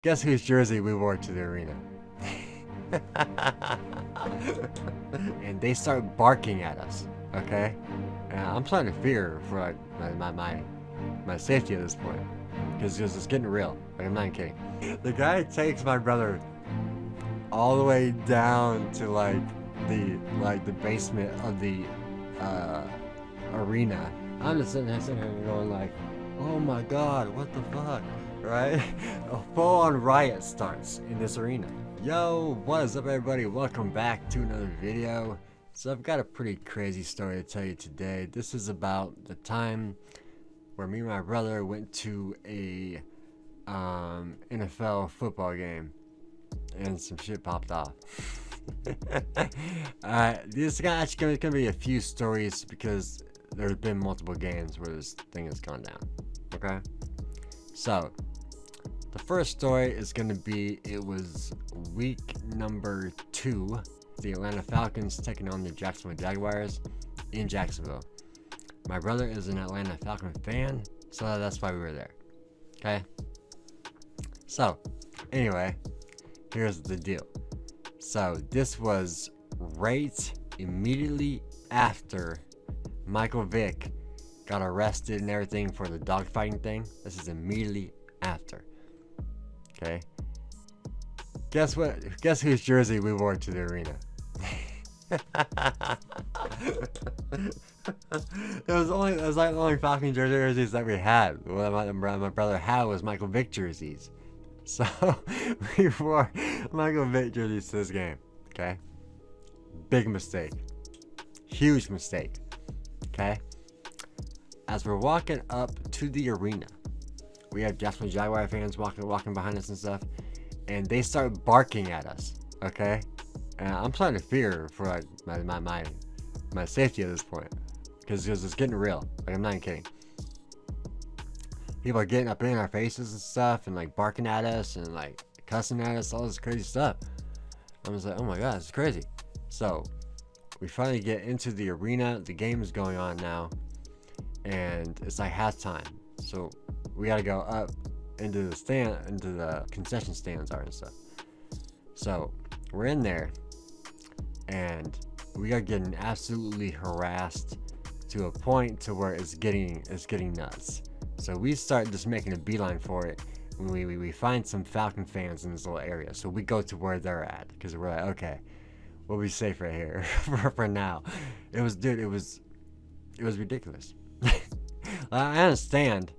Guess whose jersey we wore to the arena? And they start barking at us, okay? And I'm starting to fear for like my safety at this point. Because it's getting real. Like, I'm not even kidding. The guy takes my brother all the way down to the basement of the arena. I'm just sitting here going like, oh my god, what the fuck, right? A full-on riot starts in this arena. Yo, what is up everybody? Welcome back to another video. So I've got a pretty crazy story to tell you today. This is about the time where me and my brother went to a NFL football game and some shit popped off. This is actually gonna be a few stories because there's been multiple games where this thing has gone down. Okay, so the first story is gonna be, it was week number 2, the Atlanta Falcons taking on the Jacksonville Jaguars in Jacksonville. My brother is an Atlanta Falcon fan, so that's why we were there. Okay, so anyway, here's the deal. So this was right immediately after Michael Vick got arrested and everything for the dogfighting thing. This is immediately after. Okay. Guess what? Guess whose jersey we wore to the arena? It was like the only Falcon jerseys that we had. What my brother had was Michael Vick jerseys. So we wore Michael Vick jerseys to this game. Okay. Big mistake. Huge mistake. Okay. As we're walking up to the arena, we have Jacksonville Jaguar fans walking behind us and stuff, and they start barking at us. Okay. And I'm starting to fear for like my safety at this point because it's getting real. Like, I'm not even kidding. People are getting up in our faces and stuff and like barking at us and like cussing at us, all this crazy stuff. I was like, oh my god, it's crazy. So we finally get into the arena. The game is going on now, and it's like halftime. So we gotta go up into the concession stands and stuff. So we're in there, and we are getting absolutely harassed to a point to where it's getting nuts. So we start just making a beeline for it. We find some Falcon fans in this little area. So we go to where they're at because we're like, okay, we'll be safe right here for now. It was ridiculous. I understand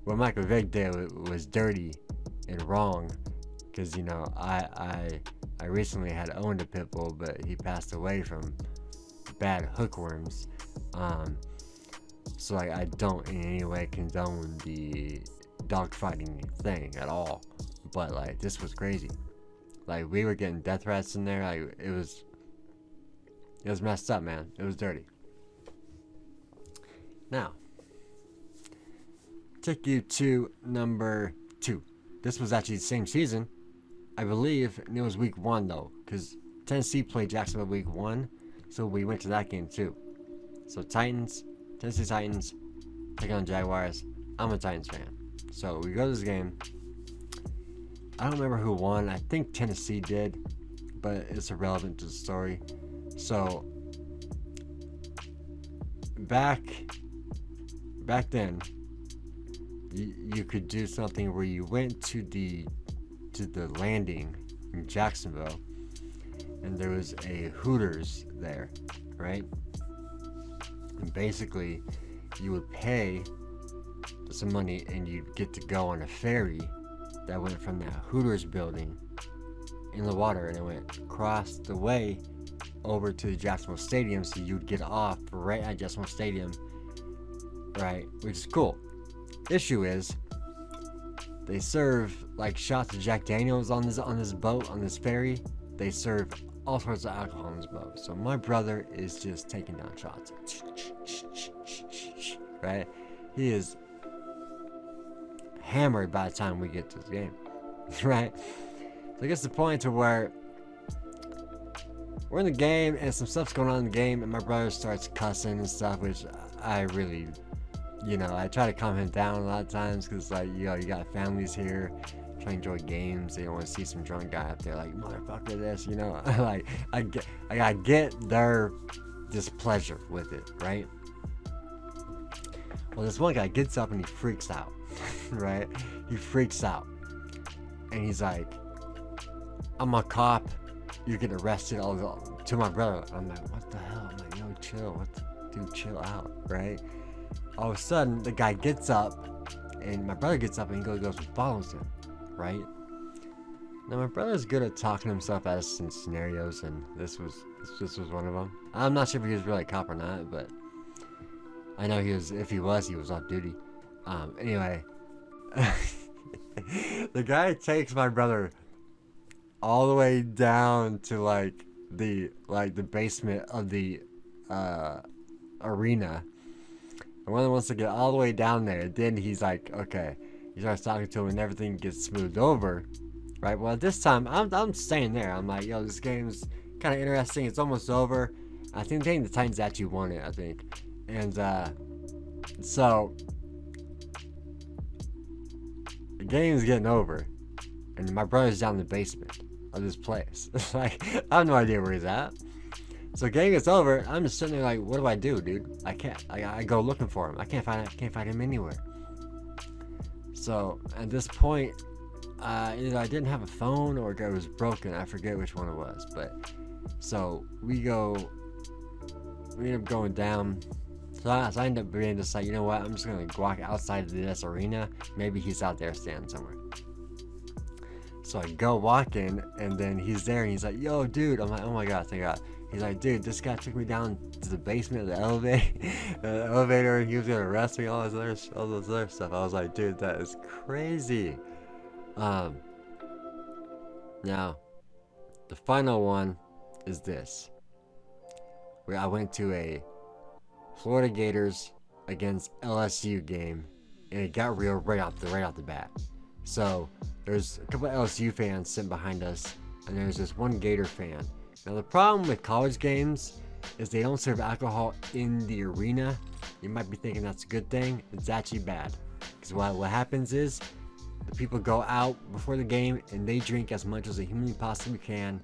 what Michael Vick did was dirty and wrong, because you know I recently had owned a pit bull, but he passed away from bad hookworms. So like, I don't in any way condone the dogfighting thing at all, but like, this was crazy. Like, we were getting death threats in there. Like, it was messed up, man. It was dirty. Now, take you to number 2. This was actually the same season, I believe, and it was week 1 though, because Tennessee played Jacksonville week 1, so we went to that game too. So Tennessee Titans taking on Jaguars. I'm a Titans fan, so we go to this game. I don't remember who won. I think Tennessee did, but it's irrelevant to the story. So back then, you could do something where you went to the landing in Jacksonville, and there was a Hooters there, right? And basically, you would pay some money and you'd get to go on a ferry that went from that Hooters building in the water, and it went across the way over to the Jacksonville Stadium, so you'd get off right at Jacksonville Stadium, right? Which is cool. Issue is, they serve like shots of Jack Daniels on this boat, on this ferry. They serve all sorts of alcohol on this boat. So my brother is just taking down shots, right? He is hammered by the time we get to this game, right? So it gets to the point to where we're in the game and some stuff's going on in the game, and my brother starts cussing and stuff, which I really, I try to calm him down a lot of times because, like, you got families here, trying to enjoy games. They don't want to see some drunk guy up there like, motherfucker this, you know. Like I get their displeasure with it, right? Well, this one guy gets up and he freaks out, right? He freaks out. And he's like, I'm a cop. You're getting arrested. To my brother. I'm like, what the hell? I'm like, yo, chill. Dude, chill out, right? All of a sudden, the guy gets up, and my brother gets up and he goes and follows him, right? Now, my brother's good at talking himself out of some scenarios, and this was one of them. I'm not sure if he was really a cop or not, but I know he was. If he was off duty. Anyway, the guy takes my brother all the way down to like the basement of the arena. And when he wants to get all the way down there, then he's like, okay, he starts talking to him, and everything gets smoothed over, right? Well, this time I'm staying there. I'm like, yo, this game's kind of interesting. It's almost over. I think the Titans actually won it, I think, and so the game's getting over, and my brother's down in the basement of this place. Like, I have no idea where he's at. So game gets over. I'm just sitting there like, what do I do, dude? I can't. I go looking for him. I can't find him anywhere. So at this point, either I didn't have a phone or it was broken. I forget which one it was. But so we end up going down. So I end up being just like, you know what? I'm just gonna walk outside of this arena. Maybe he's out there standing somewhere. So I go walking, and then he's there, and he's like, yo, dude. I'm like, oh my god, thank God. He's like, dude, this guy took me down to the basement of the elevator, and he was gonna arrest me, all this other stuff. I was like, dude, that is crazy. Now, the final one is this. Where I went to a Florida Gators against LSU game, and it got real right off the bat. So there's a couple of LSU fans sitting behind us, and there's this one Gator fan. Now the problem with college games is they don't serve alcohol in the arena. You might be thinking that's a good thing. It's actually bad, because what happens is the people go out before the game and they drink as much as they humanly possibly can,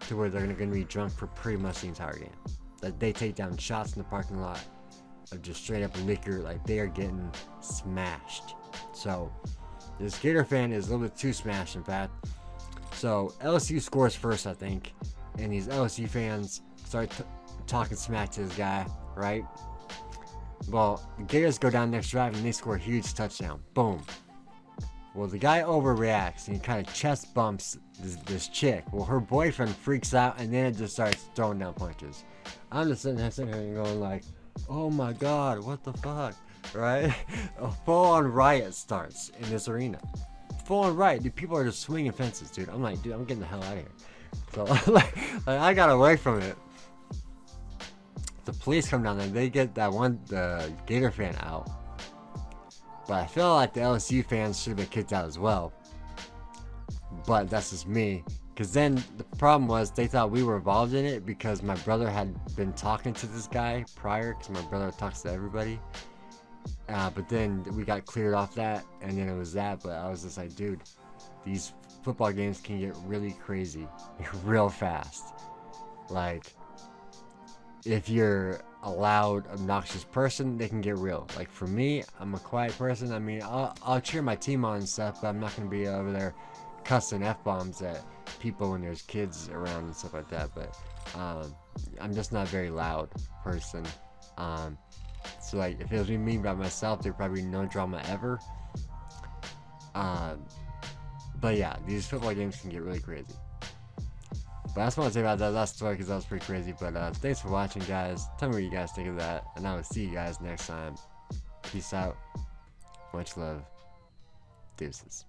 to where they're going to be drunk for pretty much the entire game. That they take down shots in the parking lot of just straight up liquor, like they are getting smashed. So this Gator fan is a little bit too smashed, in fact. So LSU scores first, I think, and these LSU fans start talking smack to this guy, right? Well, the Gators go down next drive and they score a huge touchdown. Boom. Well, the guy overreacts and he kind of chest bumps this chick. Well, her boyfriend freaks out and then it just starts throwing down punches. I'm just sitting here and going like, oh my god, what the fuck, right? A full-on riot starts in this arena. Full-on riot, dude. People are just swinging fences, dude. I'm like, dude, I'm getting the hell out of here. So like I got away from it. The police come down there. They get the Gator fan out. But I feel like the LSU fans should have been kicked out as well. But that's just me. Because then the problem was they thought we were involved in it because my brother had been talking to this guy prior. Because my brother talks to everybody. But then we got cleared off that. And then it was that. But I was just like, dude, these football games can get really crazy real fast. Like, if you're a loud, obnoxious person, they can get real. Like for me, I'm a quiet person. I mean, I'll cheer my team on and stuff, but I'm not gonna be over there cussing F-bombs at people when there's kids around and stuff like that. But I'm just not a very loud person. So like, if it was me by myself, there'd probably be no drama ever. But yeah, these football games can get really crazy. But I just want to say about that last story because that was pretty crazy. But thanks for watching, guys. Tell me what you guys think of that. And I will see you guys next time. Peace out. Much love. Deuces.